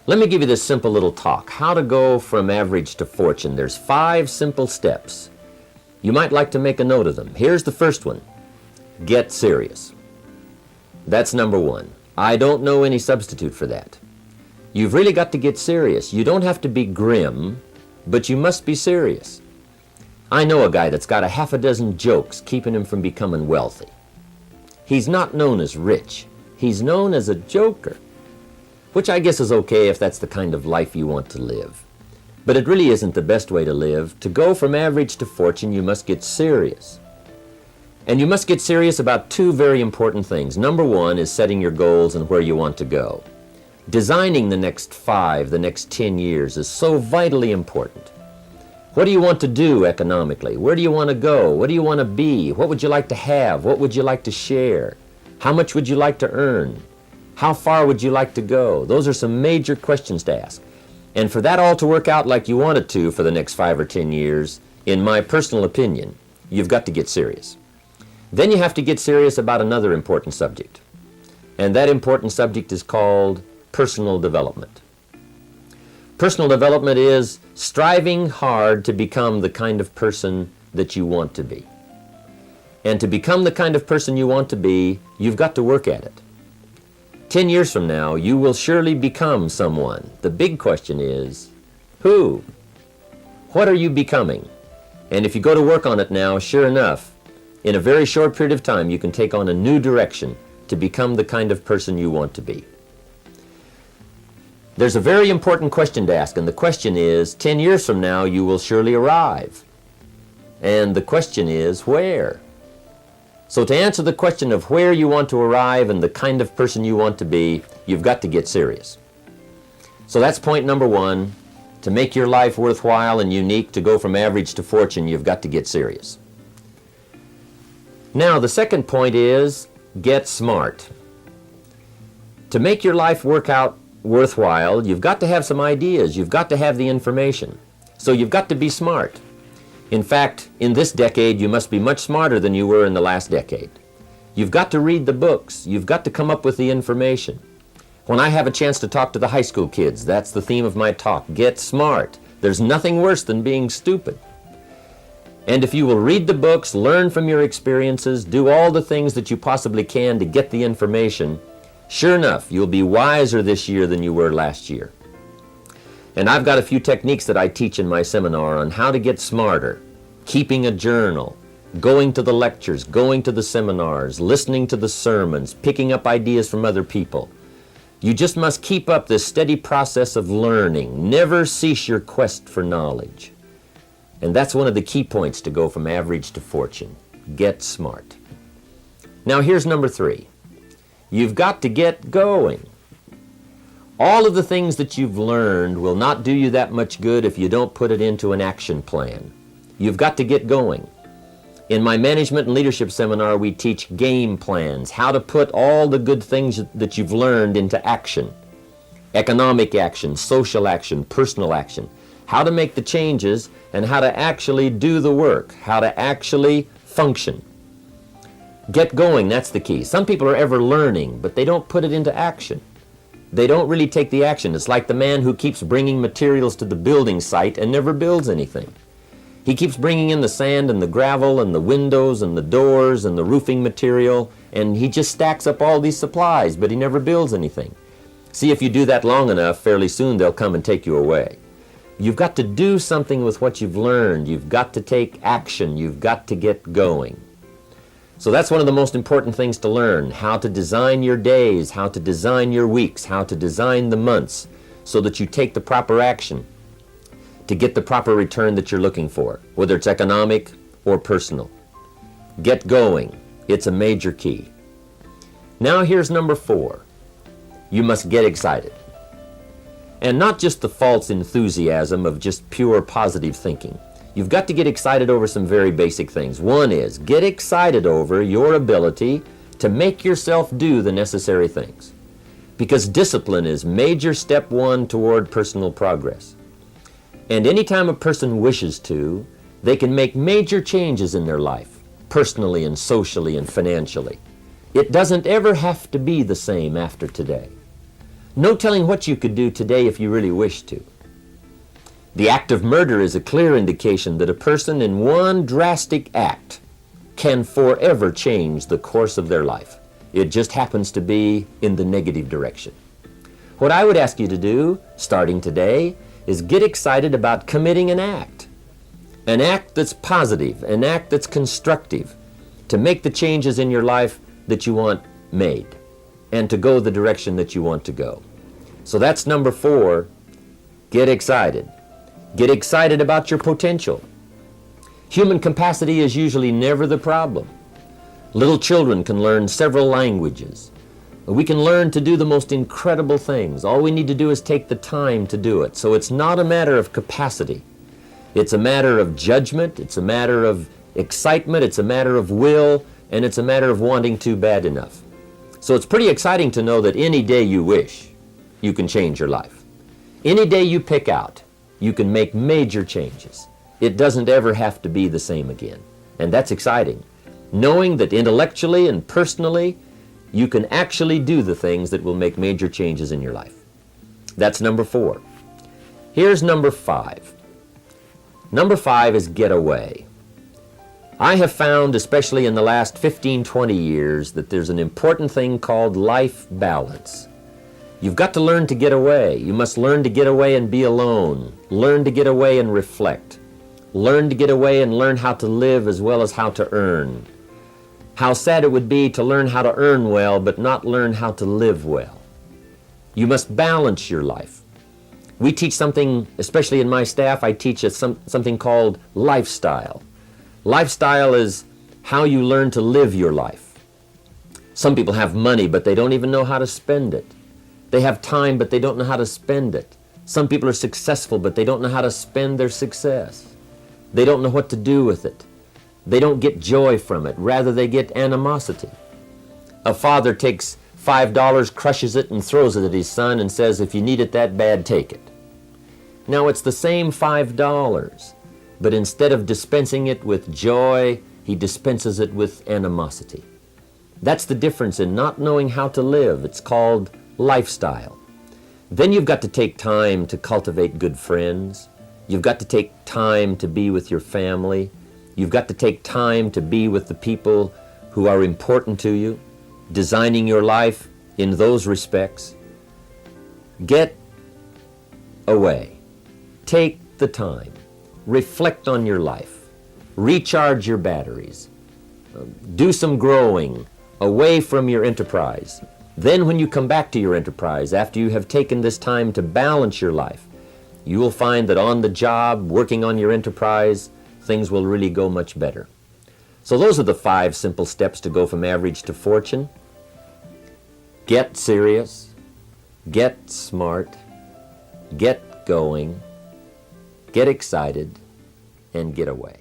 Let me give you this simple little talk. How to go from average to fortune. There's 5 simple steps. You might like to make a note of them. Here's the first one. Get serious. That's number 1. I don't know any substitute for that. You've really got to get serious. You don't have to be grim, but you must be serious. I know a guy that's got a half a dozen jokes keeping him from becoming wealthy. He's not known as rich. He's known as a joker, which I guess is okay if that's the kind of life you want to live. But it really isn't the best way to live. To go from average to fortune, you must get serious. And you must get serious about 2 very important things. Number 1 is setting your goals and where you want to go. Designing the next 5, the next 10 years is so vitally important. What do you want to do economically? Where do you want to go? What do you want to be? What would you like to have? What would you like to share? How much would you like to earn? How far would you like to go? Those are some major questions to ask. And for that all to work out like you want it to for the next 5 or 10 years, in my personal opinion, you've got to get serious. Then you have to get serious about another important subject. And that important subject is called personal development. Personal development is striving hard to become the kind of person that you want to be. And to become the kind of person you want to be, you've got to work at it. 10 years from now, you will surely become someone. The big question is, who? What are you becoming? And if you go to work on it now, sure enough, in a very short period of time, you can take on a new direction to become the kind of person you want to be. There's a very important question to ask, and the question is, 10 years from now, you will surely arrive. And the question is, where? So to answer the question of where you want to arrive and the kind of person you want to be, you've got to get serious. So that's point number 1. To make your life worthwhile and unique, to go from average to fortune, you've got to get serious. Now, the second point is, get smart. To make your life work out worthwhile, you've got to have some ideas. You've got to have the information. So you've got to be smart. In fact, in this decade, you must be much smarter than you were in the last decade. You've got to read the books. You've got to come up with the information. When I have a chance to talk to the high school kids, that's the theme of my talk. Get smart. There's nothing worse than being stupid. And if you will read the books, learn from your experiences, do all the things that you possibly can to get the information, sure enough, you'll be wiser this year than you were last year. And I've got a few techniques that I teach in my seminar on how to get smarter, keeping a journal, going to the lectures, going to the seminars, listening to the sermons, picking up ideas from other people. You just must keep up this steady process of learning. Never cease your quest for knowledge. And that's one of the key points to go from average to fortune. Get smart. Now here's number 3. You've got to get going. All of the things that you've learned will not do you that much good if you don't put it into an action plan. You've got to get going. In my management and leadership seminar, we teach game plans, how to put all the good things that you've learned into action. Economic action, social action, personal action. How to make the changes and how to actually do the work, how to actually function. Get going, that's the key. Some people are ever learning, but they don't put it into action. They don't really take the action. It's like the man who keeps bringing materials to the building site and never builds anything. He keeps bringing in the sand and the gravel and the windows and the doors and the roofing material, and he just stacks up all these supplies, but he never builds anything. See, if you do that long enough, fairly soon they'll come and take you away. You've got to do something with what you've learned. You've got to take action. You've got to get going. So that's one of the most important things to learn, how to design your days, how to design your weeks, how to design the months, so that you take the proper action to get the proper return that you're looking for, whether it's economic or personal. Get going. It's a major key. Now here's number 4. You must get excited. And not just the false enthusiasm of just pure positive thinking. You've got to get excited over some very basic things. One is, get excited over your ability to make yourself do the necessary things. Because discipline is major step 1 toward personal progress. And anytime a person wishes to, they can make major changes in their life, personally and socially and financially. It doesn't ever have to be the same after today. No telling what you could do today if you really wished to. The act of murder is a clear indication that a person in one drastic act can forever change the course of their life. It just happens to be in the negative direction. What I would ask you to do, starting today, is get excited about committing an act that's positive, an act that's constructive, to make the changes in your life that you want made, and to go the direction that you want to go. So that's number 4, get excited. Get excited about your potential. Human capacity is usually never the problem. Little children can learn several languages. We can learn to do the most incredible things. All we need to do is take the time to do it. So it's not a matter of capacity. It's a matter of judgment, it's a matter of excitement, it's a matter of will, and it's a matter of wanting to bad enough. So it's pretty exciting to know that any day you wish, you can change your life. Any day you pick out, you can make major changes. It doesn't ever have to be the same again. And that's exciting. Knowing that intellectually and personally, you can actually do the things that will make major changes in your life. That's number 4. Here's number 5. Number 5 is get away. I have found, especially in the last 15, 20 years, that there's an important thing called life balance. You've got to learn to get away. You must learn to get away and be alone. Learn to get away and reflect. Learn to get away and learn how to live as well as how to earn. How sad it would be to learn how to earn well but not learn how to live well. You must balance your life. We teach something, especially in my staff, I teach something called lifestyle. Lifestyle is how you learn to live your life. Some people have money but they don't even know how to spend it. They have time but they don't know how to spend it. Some people are successful but they don't know how to spend their success. They don't know what to do with it. They don't get joy from it. Rather, they get animosity. A father takes $5, crushes it, and throws it at his son and says, if you need it that bad, take it. Now, it's the same $5, but instead of dispensing it with joy, he dispenses it with animosity. That's the difference in not knowing how to live. It's called lifestyle. Then you've got to take time to cultivate good friends. You've got to take time to be with your family. You've got to take time to be with the people who are important to you, designing your life in those respects. Get away. Take the time. Reflect on your life. Recharge your batteries. Do some growing away from your enterprise. Then when you come back to your enterprise, after you have taken this time to balance your life, you will find that on the job, working on your enterprise, things will really go much better. So those are the 5 simple steps to go from average to fortune. Get serious, get smart, get going, get excited, and get away.